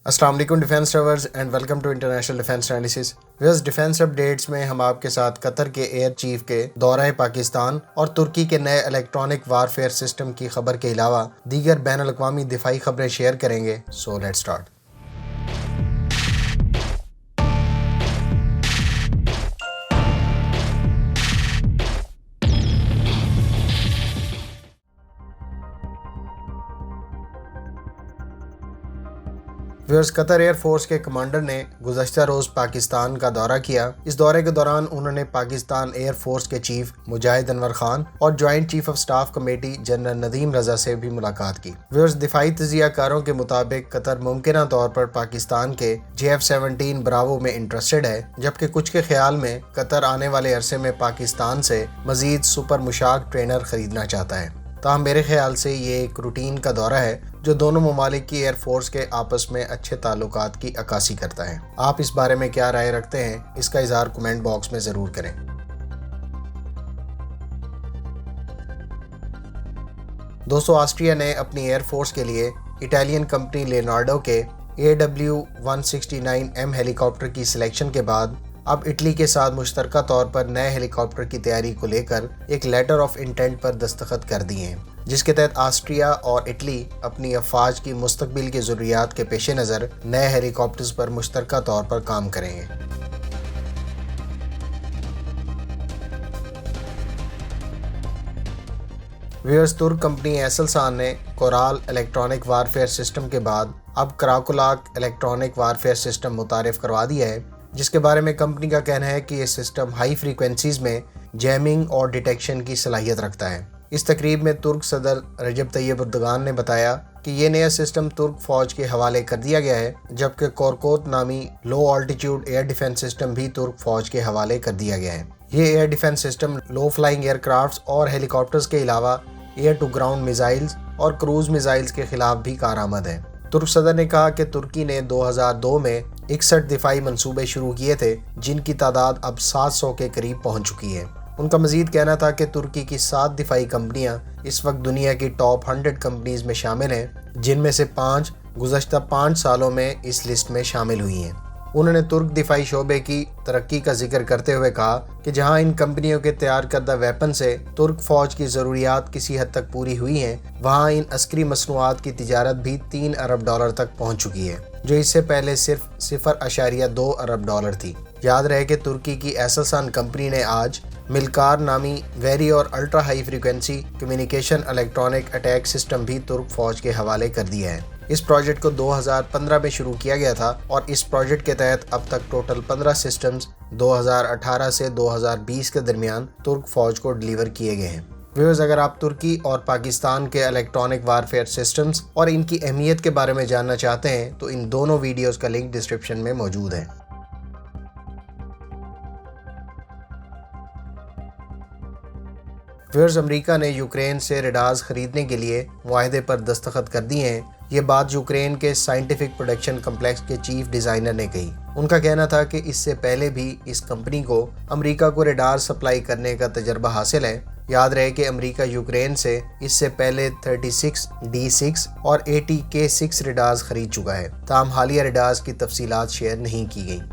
السلام علیکم defence lovers and welcome to international defence analysis. Viewers defence updates میں ہم آپ کے ساتھ قطر کے ایئر چیف کے دورہ پاکستان اور ترکی کے نئے الیکٹرانک وارفیئر سسٹم کی خبر کے علاوہ دیگر بین الاقوامی دفاعی خبریں شیئر کریں گے۔ So let's start. Viewers Qatar air force کے کمانڈر نے گزشتہ روز پاکستان کا دورہ کیا۔ اس دورے کے دوران انہوں نے پاکستان ایئر فورس کے چیف مجاہد انور خان اور joint chief of staff committee general Nadeem Raza سے بھی ملاقات کی۔ ویئرز دفاعی تجزیہ کاروں کے مطابق قطر ممکنہ طور پر پاکستان کے JF-17 براوو میں انٹرسٹڈ ہے، جبکہ کچھ کے خیال میں قطر آنے والے عرصے میں پاکستان سے مزید سپر مشاق ٹرینر خریدنا چاہتا ہے۔ تاہم میرے خیال سے یہ ایک روٹین کا دورہ ہے جو دونوں ممالک کی ایئر فورس کے آپس میں اچھے تعلقات کی عکاسی کرتا ہے۔ آپ اس بارے میں کیا رائے رکھتے ہیں؟ اس کا اظہار کمنٹ باکس میں ضرور کریں۔ دوستو، آسٹریا نے اپنی ایئر فورس کے لیے اٹالین کمپنی لیونارڈو کے AW169M ہیلی کاپٹر کی سلیکشن کے بعد اب اٹلی کے ساتھ مشترکہ طور پر نئے ہیلی کاپٹر کی تیاری کو لے کر ایک لیٹر آف انٹینٹ پر دستخط کر دیے ہیں، جس کے تحت آسٹریا اور اٹلی اپنی افواج کی مستقبل کی ضروریات کے پیش نظر نئے ہیلی کاپٹرز پر مشترکہ طور پر کام کریں گے۔ ویئرز ترک کمپنی ایسلسان نے کورال الیکٹرانک وارفیئر سسٹم کے بعد اب کراکولاک الیکٹرانک وارفیئر سسٹم متعارف کروا دیا ہے، جس کے بارے میں کمپنی کا کہنا ہے کہ یہ سسٹم ہائی فریکوینسیز میں جیمنگ اور ڈیٹیکشن کی صلاحیت رکھتا ہے۔ اس تقریب میں ترک صدر رجب طیب اردوغان نے بتایا کہ یہ نیا سسٹم ترک فوج کے حوالے کر دیا گیا ہے، جبکہ کورکوت نامی لو آلٹیٹیوڈ ایئر ڈیفنس سسٹم بھی ترک فوج کے حوالے کر دیا گیا ہے۔ یہ ایئر ڈیفنس سسٹم لو فلائنگ ایئر کرافٹس اور ہیلی کاپٹرز کے علاوہ ایئر ٹو گراؤنڈ میزائلز اور کروز میزائلز کے خلاف بھی کارآمد ہے۔ ترک صدر نے کہا کہ ترکی نے 2002 میں 61 دفاعی منصوبے شروع کیے تھے، جن کی تعداد اب 700 کے قریب پہنچ چکی ہے۔ ان کا مزید کہنا تھا کہ ترکی کی 7 دفاعی کمپنیاں اس وقت دنیا کی ٹاپ 100 کمپنیز میں شامل ہیں، جن میں سے 5 گزشتہ 5 سالوں میں اس لسٹ میں شامل ہوئی ہیں۔ انہوں نے ترک دفاعی شعبے کی ترقی کا ذکر کرتے ہوئے کہا کہ جہاں ان کمپنیوں کے تیار کردہ ویپن سے ترک فوج کی ضروریات کسی حد تک پوری ہوئی ہیں، وہاں ان عسکری مصنوعات کی تجارت بھی $3 ارب تک پہنچ چکی ہے، جو اس سے پہلے صرف $0.2 ارب تھی۔ یاد رہے کہ ترکی کی ایسلسان کمپنی نے آج ملکار نامی ویری اور ultra high frequency communication electronic attack system بھی ترک فوج کے حوالے کر دیا ہے۔ اس پروجیکٹ کو 2015 میں شروع کیا گیا تھا اور اس پروجیکٹ کے تحت اب تک ٹوٹل 15 سسٹمز 2018 سے 2020 کے درمیان ترک فوج کو ڈیلیور کیے گئے ہیں۔ ویورز، اگر آپ ترکی اور پاکستان کے الیکٹرانک وارفیئر سسٹمز اور ان کی اہمیت کے بارے میں جاننا چاہتے ہیں تو ان دونوں ویڈیوز کا لنک ڈسکرپشن میں موجود ہے۔ ویئرز، امریکہ نے یوکرین سے ریڈارز خریدنے کے لیے معاہدے پر دستخط کر دیے ہیں۔ یہ بات یوکرین کے سائنٹیفک پروڈکشن کمپلیکس کے چیف ڈیزائنر نے کہی۔ ان کا کہنا تھا کہ اس سے پہلے بھی اس کمپنی کو امریکہ کو ریڈار سپلائی کرنے کا تجربہ حاصل ہے۔ یاد رہے کہ امریکہ یوکرین سے اس سے پہلے 36 D6 اور 80 K6 ریڈارز خرید چکا ہے، تاہم حالیہ ریڈارز کی تفصیلات شیئر نہیں کی گئیں۔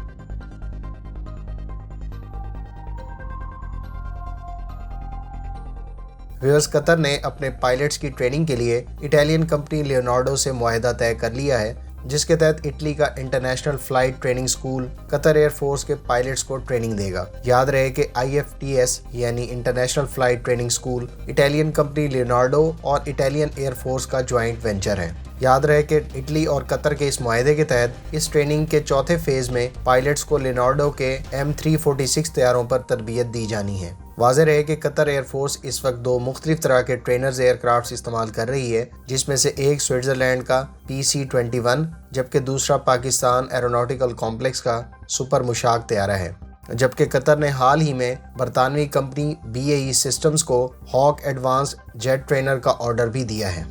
ویئرز، قطر نے اپنے پائلٹس کی ٹریننگ کے لیے اٹالین کمپنی لیونارڈو سے معاہدہ طے کر لیا ہے، جس کے تحت اٹلی کا انٹرنیشنل فلائٹ ٹریننگ اسکول قطر ایئر فورس کے پائلٹس کو ٹریننگ دے گا۔ یاد رہے کہ IFTS یعنی international flight training school Italian company Leonardo اور اٹالین ایئر فورس کا جوائنٹ وینچر ہے۔ یاد رہے کہ اٹلی اور قطر کے اس معاہدے کے تحت اس ٹریننگ کے چوتھے فیز میں پائلٹس کو لیونارڈو کے M346 طیاروں پر تربیت دی جانی ہے۔ واضح رہے کہ قطر ایئر فورس اس وقت 2 مختلف طرح کے ٹرینرز ایئر کرافٹس استعمال کر رہی ہے، جس میں سے ایک سوئٹزرلینڈ کا PC-21 جبکہ دوسرا پاکستان ایروناٹیکل کمپلیکس کا سپر مشاق طیارہ ہے، جبکہ قطر نے حال ہی میں برطانوی کمپنی BAE سسٹمز کو ہاک ایڈوانسڈ جیٹ ٹرینر کا آرڈر بھی دیا ہے۔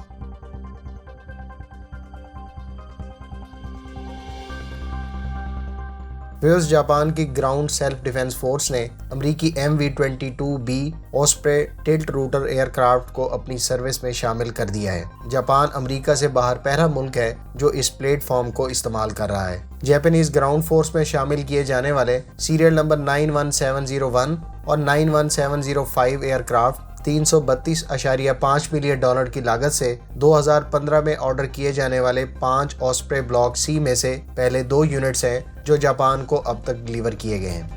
ویوز جاپان کی گراؤنڈ سیلف ڈیفنس فورس نے امریکی MV-22B Osprey tilt rotor aircraft کو اپنی سروس میں شامل کر دیا ہے۔ جاپان امریکہ سے باہر پہلا ملک ہے جو اس پلیٹ فارم کو استعمال کر رہا ہے۔ جاپانیز گراؤنڈ فورس میں شامل کیے جانے والے سیریل نمبر 91701 اور 91705 ایئر کرافٹ $332.5 ملین کی لاگت سے 2015 میں آرڈر کیے جانے والے 5 اوسپرے بلاک C میں سے پہلے 2 یونٹس ہیں جو جاپان کو اب تک ڈیلیور کیے گئے ہیں۔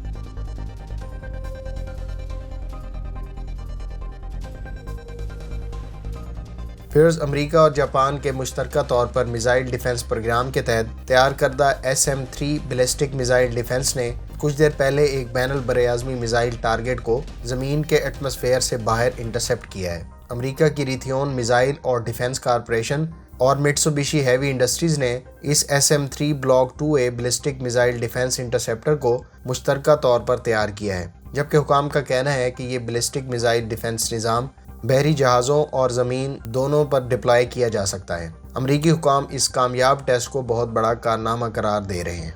فیئرز امریکہ اور جاپان کے مشترکہ طور پر میزائل ڈیفنس پروگرام کے تحت تیار کردہ SM-3 بیلسٹک میزائل ڈیفنس نے کچھ دیر پہلے ایک بین البراعظمی میزائل ٹارگٹ کو زمین کے ایٹماسفیئر سے باہر انٹرسیپٹ کیا ہے۔ امریکہ کی ریتھیون میزائل اور ڈیفنس کارپوریشن اور میٹسوبیشی ہیوی انڈسٹریز نے اس SM-3 block 2A ballistic missile defence interceptor کو مشترکہ طور پر تیار کیا ہے، جبکہ حکام کا کہنا ہے کہ یہ بیلسٹک میزائل ڈیفنس نظام بحری جہازوں اور زمین دونوں پر ڈپلائی کیا جا سکتا ہے۔ امریکی حکام اس کامیاب ٹیسٹ کو بہت بڑا کارنامہ قرار دے رہے ہیں۔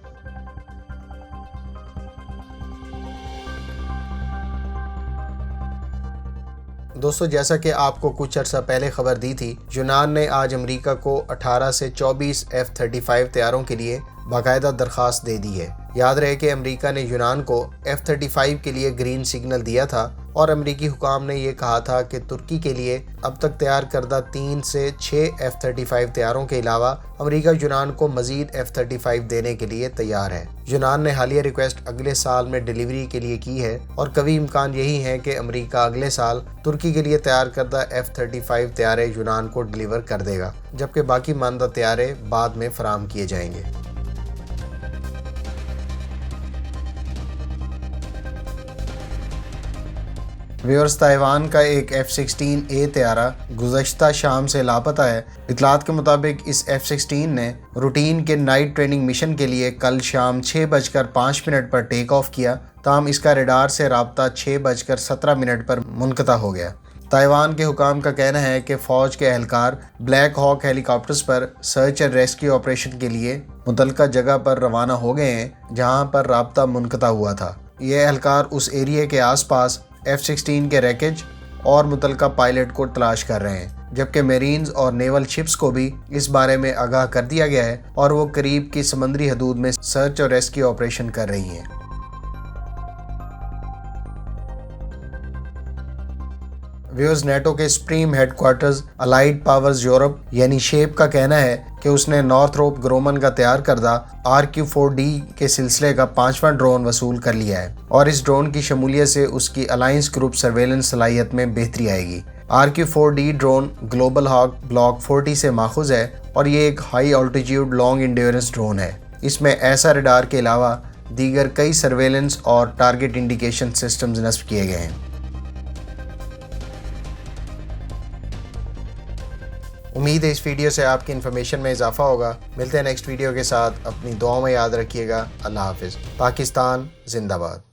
دوستو، جیسا کہ آپ کو کچھ عرصہ پہلے خبر دی تھی، یونان نے آج امریکہ کو 18 سے 24 F-35 طیاروں کے لیے باقاعدہ درخواست دے دی ہے۔ یاد رہے کہ امریکہ نے یونان کو F-35 کے لیے گرین سگنل دیا تھا اور امریکی حکام نے یہ کہا تھا کہ ترکی کے لیے اب تک تیار کردہ 3 سے 6 F-35 طیاروں کے علاوہ امریکہ یونان کو مزید F-35 دینے کے لیے تیار ہے۔ یونان نے حالیہ ریکویسٹ اگلے سال میں ڈیلیوری کے لیے کی ہے اور قوی امکان یہی ہے کہ امریکہ اگلے سال ترکی کے لیے تیار کردہ F-35 طیارے یونان کو ڈیلیور کر دے گا، جبکہ باقی ماندہ طیارے بعد میں فراہم کیے جائیں گے۔ ویورز، تائیوان کا ایک F-16A طیارہ گزشتہ شام سے لاپتہ ہے۔ اطلاعات کے مطابق اس F-16 نے روٹین کے نائٹ ٹریننگ مشن کے لیے کل شام 6:05 پر ٹیک آف کیا، تاہم اس کا ریڈار سے رابطہ 6:17 پر منقطع ہو گیا۔ تائیوان کے حکام کا کہنا ہے کہ فوج کے اہلکار بلیک ہاک ہیلی کاپٹرز پر سرچ اینڈ ریسکیو آپریشن کے لیے متعلقہ جگہ پر روانہ ہو گئے ہیں جہاں پر رابطہ منقطع ہوا تھا۔ یہ اہلکار اس ایریے کے آس پاس F-16 کے ریکیج اور متعلقہ پائلٹ کو تلاش کر رہے ہیں، جبکہ میرینز اور نیول شپس کو بھی اس بارے میں آگاہ کر دیا گیا ہے اور وہ قریب کی سمندری حدود میں سرچ اور ریسکیو آپریشن کر رہی ہیں۔ ویورز، نیٹو کے supreme headquarters allied powers Europe یعنی شیپ کا کہنا ہے کہ اس نے نارتھروپ گرومن کا تیار کردہ RQ-4D کے سلسلے کا 5واں ڈرون وصول کر لیا ہے اور اس ڈرون کی شمولیت سے اس کی الائنس گروپ سرویلنس صلاحیت میں بہتری آئے گی۔ RQ-4D ڈرون گلوبل ہاک بلاک 40 سے ماخوذ ہے اور یہ ایک ہائی آلٹیٹیوڈ لانگ انڈیورنس ڈرون ہے۔ اس میں ایسا ریڈار کے علاوہ دیگر کئی سرویلنس اور ٹارگٹ انڈیکیشن سسٹمز نصب کیے گئے ہیں۔ امید ہے اس ویڈیو سے آپ کی انفارمیشن میں اضافہ ہوگا۔ ملتے ہیں نیکسٹ ویڈیو کے ساتھ، اپنی دعاؤں میں یاد رکھیے گا۔ اللہ حافظ۔ پاکستان زندہ باد۔